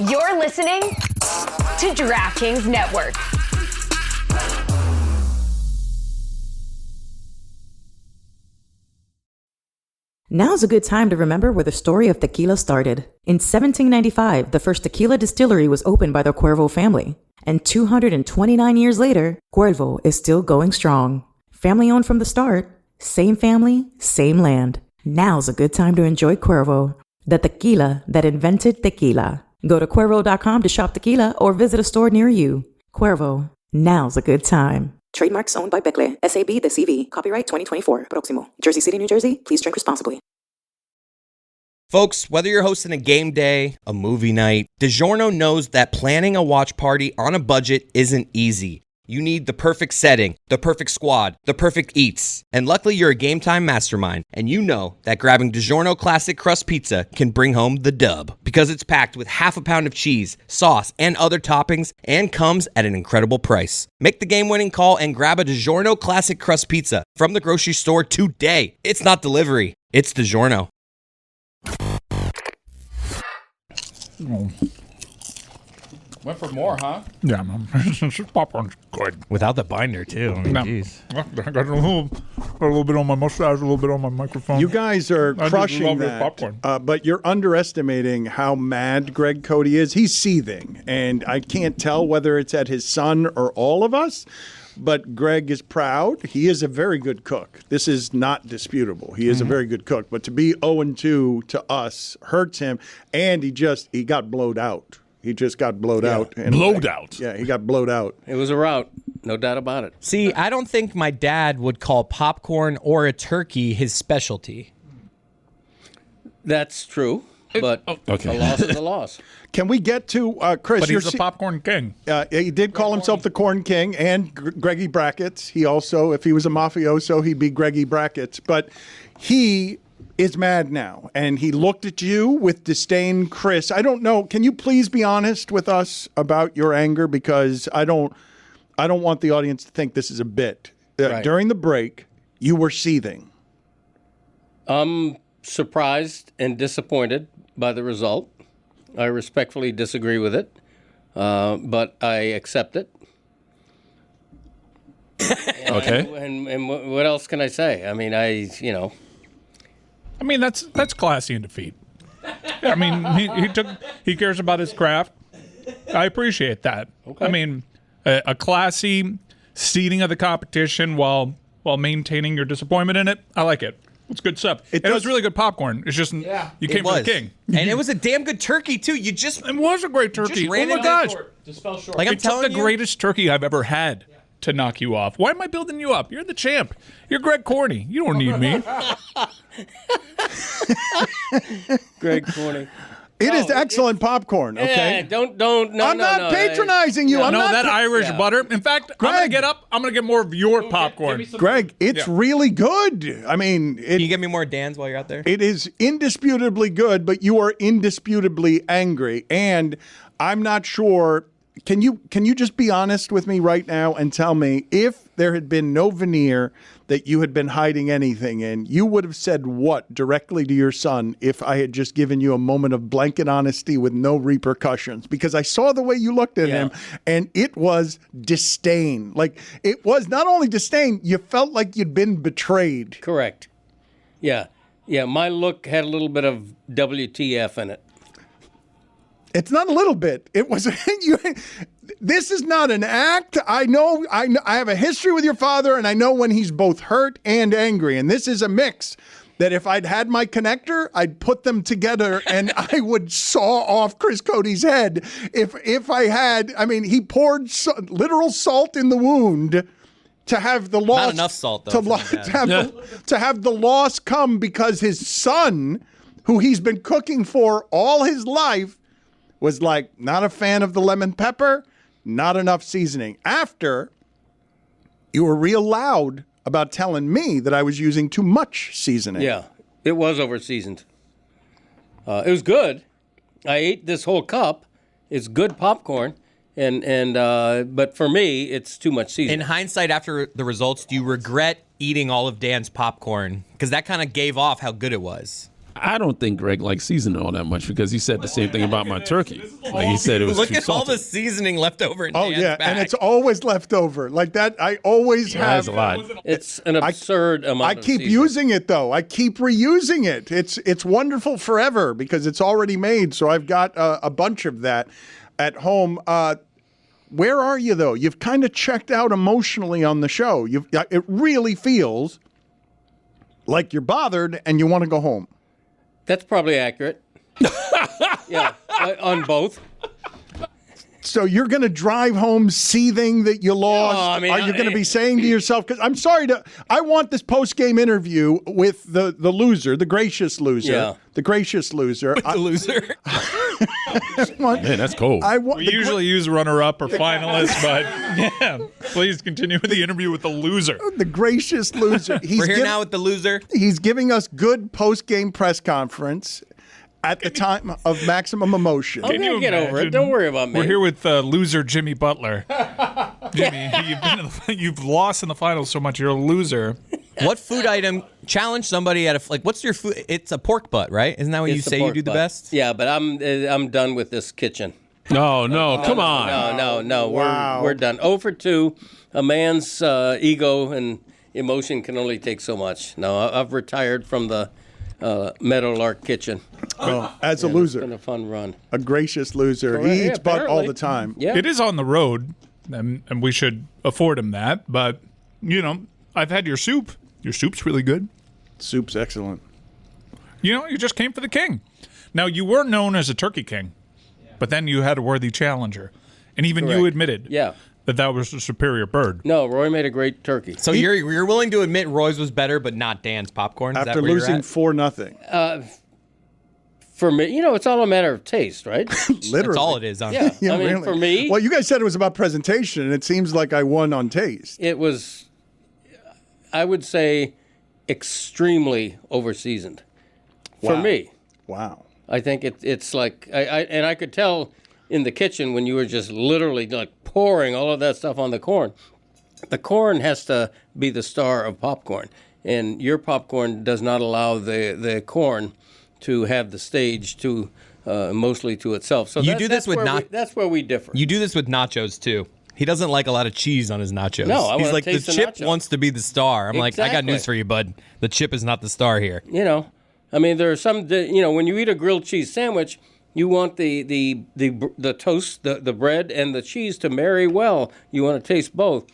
You're listening to DraftKings Network. Now's a good time to remember where the story of tequila started. In 1795, the first tequila distillery was opened by the Cuervo family. And 229 years later, Cuervo is still going strong. Family owned from the start, same family, same land. Now's a good time to enjoy Cuervo, the tequila that invented tequila. Go to Cuervo.com to shop tequila or visit a store near you. Cuervo, now's a good time. Trademarks owned by Becle, SAB de CV. Copyright 2024. Proximo. Jersey City, New Jersey. Please drink responsibly. Folks, whether you're hosting a game day, a movie night, DiGiorno knows that planning a watch party on a budget isn't easy. You need the perfect setting, the perfect squad, the perfect eats. And luckily, you're a Game Time mastermind, and you know that grabbing DiGiorno Classic Crust Pizza can bring home the dub. Because it's packed with half a pound of cheese, sauce, and other toppings, and comes at an incredible price. Make the game-winning call and grab a DiGiorno Classic Crust Pizza from the grocery store today. It's not delivery, it's DiGiorno. Oh. Went for more, huh? Yeah, man. This popcorn's good. Without the binder, too. I mean, jeez. I got a little bit on my mustache, a little bit on my microphone. You guys are crushing that, popcorn. but you're underestimating how mad Greg Cody is. He's seething, and I can't tell whether it's at his son or all of us, but Greg is proud. He is a very good cook. This is not disputable. He is a very good cook, but to be 0-2 to us hurts him, and he got blowed out. He just got blowed out. Blowed out? Yeah, he got blowed out. It was a rout. No doubt about it. See, I don't think my dad would call popcorn or a turkey his specialty. That's true, but a loss is a loss. Can we get to Chris? But he's a popcorn king. He did call himself the Corn King and Greggy Brackets. He also, if he was a mafioso, he'd be Greggy Brackets. But he is mad now, and he looked at you with disdain. Chris, I don't know. Can you please be honest with us about your anger? Because I don't want the audience to think this is a bit. Right. During the break, you were seething. I'm surprised and disappointed by the result. I respectfully disagree with it, but I accept it. Okay. And what else can I say? I mean, I mean, that's classy in defeat. I mean, he cares about his craft. I appreciate that. Okay. I mean, a classy seeding of the competition while maintaining your disappointment in it. I like it. It's good stuff. It was really good popcorn. It's just you came for the king. And it was a damn good turkey, too. It was a great turkey. Oh, my gosh. Just fell short. Like I'm It's the telling you, greatest turkey I've ever had to knock you off. Why am I building you up? You're the champ. You're Greg Corney. You don't need me. Greg Corney. It is excellent popcorn, okay? Yeah, I'm not patronizing you. I'm No, not that Irish butter. In fact, I'm going to get up. I'm going to get more of your popcorn. Greg, it's really good. I mean, can you get me more Dan's while you're out there? it is indisputably good, but you are indisputably angry. And I'm not sure. Can you just be honest with me right now and tell me if there had been no veneer that you had been hiding anything in, you would have said what directly to your son if I had just given you a moment of blanket honesty with no repercussions? Because I saw the way you looked at him, and it was disdain. Like, it was not only disdain, you felt like you'd been betrayed. Correct. Yeah. Yeah, my look had a little bit of WTF in it. It's not a little bit. It was. This is not an act. I know. I have a history with your father, and I know when he's both hurt and angry. And this is a mix that if I'd had my connector, I'd put them together, and I would saw off Chris Cody's head. If I had, I mean, he poured literal salt in the wound to have the loss. Not enough salt, though. To have the loss come because his son, who he's been cooking for all his life, was like, not a fan of the lemon pepper, not enough seasoning. After you were real loud about telling me that I was using too much seasoning. Yeah, it was over-seasoned. It was good. I ate this whole cup. It's good popcorn, but for me, it's too much seasoning. In hindsight, after the results, do you regret eating all of Dan's popcorn? Because that kind of gave off how good it was. I don't think Greg likes seasoning all that much because he said the same thing about my turkey. Like he said it was Look too at all salty. the seasoning left over in Oh Dan's yeah, bag. and it's always left over. Like that, I always have. That's a lot. It's an absurd amount. I keep using it though. I keep reusing it. It's wonderful forever because it's already made. So I've got a bunch of that at home. Where are you though? You've kind of checked out emotionally on the show. It really feels like you're bothered and you want to go home. That's probably accurate. Yeah, on both. So you're going to drive home seething that you lost? I mean, Are you going to be saying to yourself, because I'm sorry I want this post-game interview with the loser, the gracious loser. Yeah. The gracious loser. the loser. Man, that's cold. We usually use runner-up or finalist, but yeah, please continue with the interview with the loser. The gracious loser. We're here now with the loser. He's giving us good post-game press conference at the time of maximum emotion. I'm going to get over it. Don't worry about me. We're here with loser Jimmy Butler. Jimmy, you've lost in the finals so much, you're a loser. What food item challenge somebody at what's your food? It's a pork butt, right? Isn't that what you It's a say you pork do the butt. best? Yeah, but I'm done with this kitchen. No, come on. No. Wow. We're done. 0 for 2. A man's ego and emotion can only take so much. No, I've retired from the Meadowlark kitchen. As a It's loser. been a fun run. A gracious loser. Correct. He Yeah, eats butt all apparently. the time. Yeah. It is on the road, and we should afford him that. But, I've had your soup. Your soup's really good. Soup's excellent. You just came for the king. Now, you were known as a turkey king, but then you had a worthy challenger. And even you Correct. admitted Yeah. that was a superior bird. No, Roy made a great turkey. So you're willing to admit Roy's was better, but not Dan's popcorn? Is After that where losing you're at? 4-0. For me, it's all a matter of taste, right? Literally. That's all it is. Huh? Yeah. Yeah, I mean, really. for me, Well, you guys said it was about presentation, and it seems like I won on taste. it was, I would say, extremely overseasoned. For Wow. me. Wow. I think it's like I could tell in the kitchen when you were just literally like pouring all of that stuff on the corn. The corn has to be the star of popcorn, and your popcorn does not allow the corn to have the stage to mostly to itself. So You do this with that's where we differ. You do this with nachos too. He doesn't like a lot of cheese on his nachos. No, I he's wanna like the taste the chip nacho. wants to be the star. I'm like, I got Exactly. news for you, bud. The chip is not the star here. I mean, there are some. When you eat a grilled cheese sandwich, you want the toast, the bread, and the cheese to marry well. You want to taste both.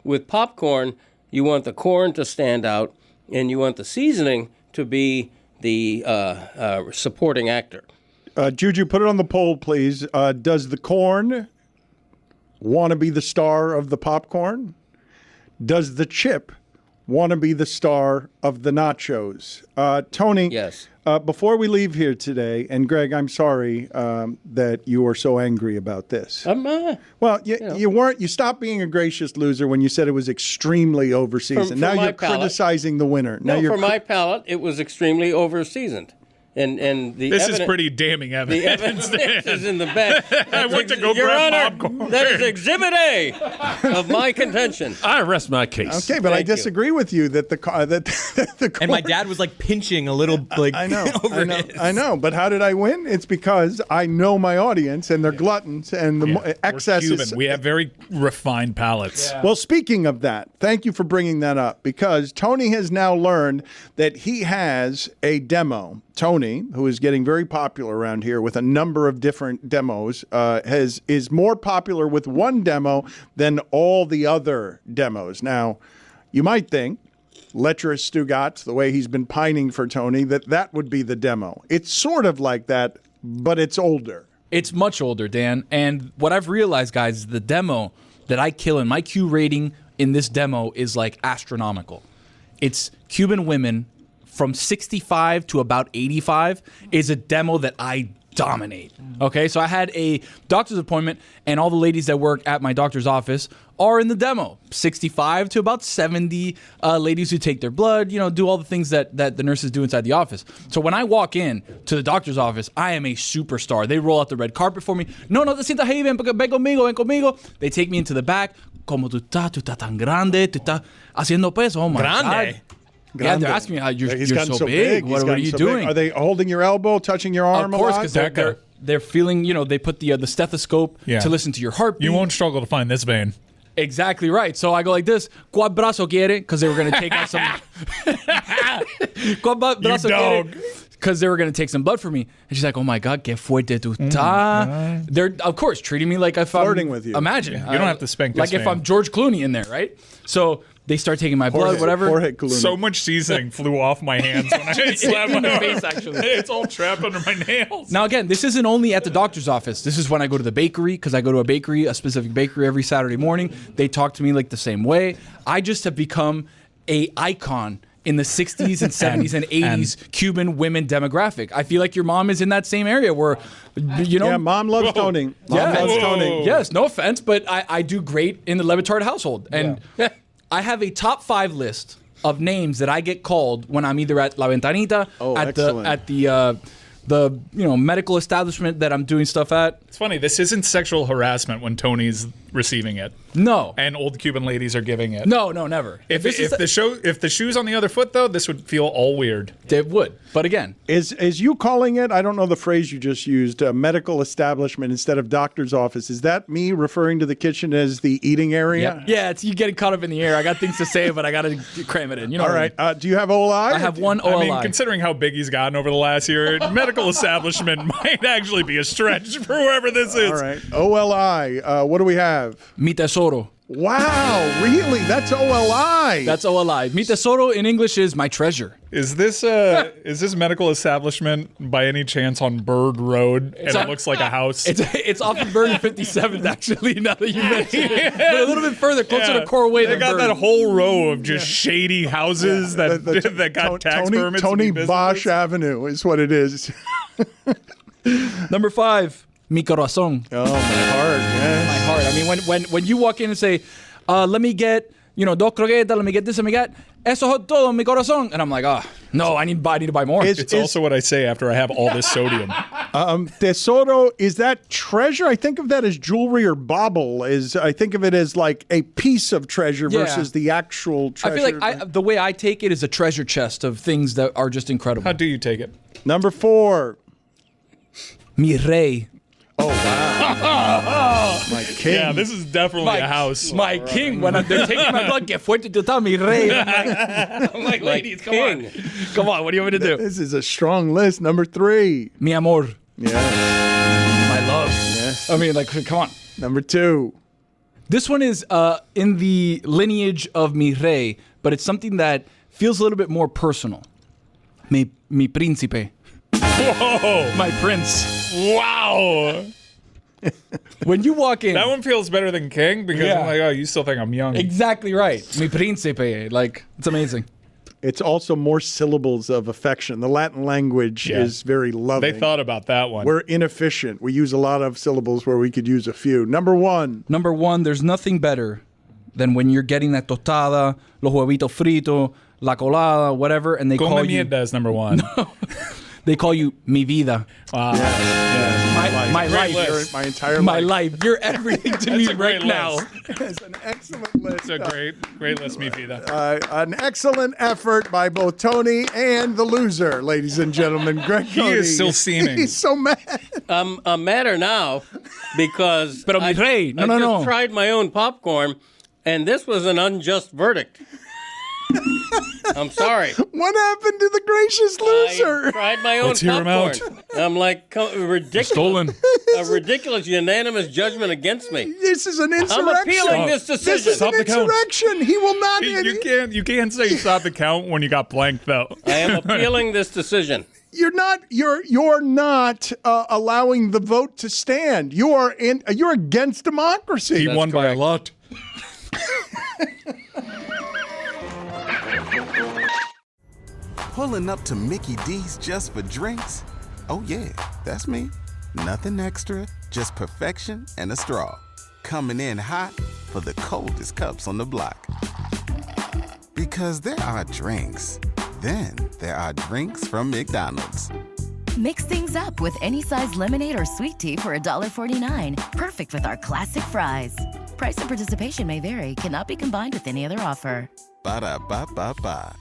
With popcorn, you want the corn to stand out, and you want the seasoning to be the supporting actor. Juju, put it on the poll, please. Does the corn want to be the star of the popcorn? Does the chip want to be the star of the nachos? Tony, Yes. Before we leave here today, and Greg, I'm sorry that you are so angry about this. Well, you weren't. You stopped being a gracious loser when you said it was extremely overseasoned. For Now my you're palate. criticizing the winner. Now No, you're for my palate, it was extremely overseasoned. And the This evidence, is pretty damning the evidence. evidence is in the back. I went to go Your grab Honor, popcorn. that is Exhibit A of my contention. I rest my case. okay, but I Thank you. disagree with you that the corn. And my dad was like pinching a little like I know, over I know, his. I know. But how did I win? It's because I know my audience and they're gluttons and the excess We're is. Cuban. We have very refined palates. Well, speaking of that, thank you for bringing that up because Tony has now learned that he has a demo. Tony, who is getting very popular around here with a number of different demos, is more popular with one demo than all the other demos. Now, you might think, lecherous Stugotz, the way he's been pining for Tony, that would be the demo. It's sort of like that, but it's older. It's much older, Dan. And what I've realized, guys, is the demo that I kill in my Q rating in this demo is like astronomical. It's Cuban women from 65 to about 85 is a demo that I dominate. Okay, so I had a doctor's appointment, and all the ladies that work at my doctor's office are in the demo. 65 to about 70 ladies who take their blood, do all the things that the nurses do inside the office. So when I walk in to the doctor's office, I am a superstar. They roll out the red carpet for me. No, te sientas ahí, ven conmigo. They take me into the back. Como tú estás tan grande, tú estás haciendo peso. Oh my Grande. God. Yeah, they're asking me how you're He's so gotten so big. He's What are gotten you so doing? big. Are they holding your elbow, touching your arm? Of course, a lot? because they're feeling. They put the stethoscope to listen to your heartbeat. You won't struggle to find this vein. Exactly right. So I go like this. ¿Cuál brazo quiere? Because they were going to take out some. ¿Cuál brazo quiere? Because they were going to take some blood from me. And she's like, oh my God, que fuerte tú estás. They're, of course, treating me like if I'm flirting with you. Imagine. You don't have to spank this Like if man. I'm George Clooney in there, right? So they start taking my blood, whatever. So much seasoning flew off my hands when I slapped in my the arm. face, actually. It's all trapped under my nails. Now, again, this isn't only at the doctor's office. This is when I go to the bakery, because I go to a specific bakery every Saturday morning. They talk to me like the same way. I just have become a icon in the 60s and 70s and 80s Cuban women demographic. I feel like your mom is in that same area where, Yeah, mom loves toning. Mom loves toning. Yes, no offense, but I do great in the Le Batard household. And I have a top 5 list of names that I get called when I'm either at La Ventanita, at the medical establishment that I'm doing stuff at. It's funny, this isn't sexual harassment when Tony's receiving it. No. And old Cuban ladies are giving it. No, never. If the shoe's on the other foot, though, this would feel all weird. It would. But again, is you calling it? I don't know the phrase you just used. A medical establishment instead of doctor's office. Is that me referring to the kitchen as the eating area? Yeah, it's you getting caught up in the air. I got things to say, but I got to cram it in. You know. All right. Do you have OLI? I have one OLI. I mean, considering how big he's gotten over the last year, medical establishment might actually be a stretch for whoever this is. All right. OLI. What do we have? Mi tesoro. Wow, really? That's OLI. That's OLI. Mi tesoro in English is my treasure. Is this medical establishment by any chance on Bird Road? And it looks like a house. It's off of Bird and 57th, actually. Now that you mention it, but a little bit further, closer to Corway. They got that whole row of just shady houses that got tax permits. Tony Bosch Avenue is what it is. Number 5. Mi corazón. Oh, my heart. Yes. My heart. I mean, when you walk in and say, let me get, dos croquetas, let me get this, let me get, eso es todo, mi corazón. And I'm like, no, I need to buy more. It's also what I say after I have all this sodium. Tesoro, is that treasure? I think of that as jewelry or bauble. I think of it as like a piece of treasure versus the actual treasure. I feel like the way I take it is a treasure chest of things that are just incredible. How do you take it? Number 4. Mi rey. Oh, wow. My king. Yeah, this is definitely a house. My king. When they're taking my blood, que fuerte tú estás, mi rey. I'm like, ladies, come on. Come on, what do you want me to do? This is a strong list. Number 3. Mi amor. Yes. My love. Yes. I mean, like, come on. Number 2. This one is in the lineage of mi rey, but it's something that feels a little bit more personal. Mi príncipe. Whoa. My prince. Wow. When you walk in. That one feels better than king because I'm like, oh, you still think I'm young. Exactly right. Mi príncipe. Like, it's amazing. It's also more syllables of affection. The Latin language is very loving. They thought about that one. We're inefficient. We use a lot of syllables where we could use a few. Number 1. Number 1, there's nothing better than when you're getting that tostada, los huevitos fritos, la colada, whatever, and they call you... Come is number 1. They call you mi vida. Wow. My life. My entire life. My life. You're everything to me right now. It's an excellent list. It's a great list, mi vida. An excellent effort by both Tony and the loser, ladies and gentlemen. Greg Cody. He is still steaming. He's so mad. I'm madder now because Pero mi rey. I just tried my own popcorn, and this was an unjust verdict. I'm sorry. What happened to the gracious loser? I tried my own Let's hear him popcorn. out. I'm like, ridiculous. Stolen. A ridiculous unanimous judgment against me. This is an insurrection. I'm appealing this decision. This is an insurrection. He will not. You can't say stop the count when you got blanked though. I am appealing this decision. You're not allowing the vote to stand. You're against democracy. He won by a lot. Pulling up to Mickey D's just for drinks? Oh yeah, that's me. Nothing extra, just perfection and a straw. Coming in hot for the coldest cups on the block. Because there are drinks. Then there are drinks from McDonald's. Mix things up with any size lemonade or sweet tea for $1.49. Perfect with our classic fries. Price and participation may vary. Cannot be combined with any other offer. Ba-da-ba-ba-ba.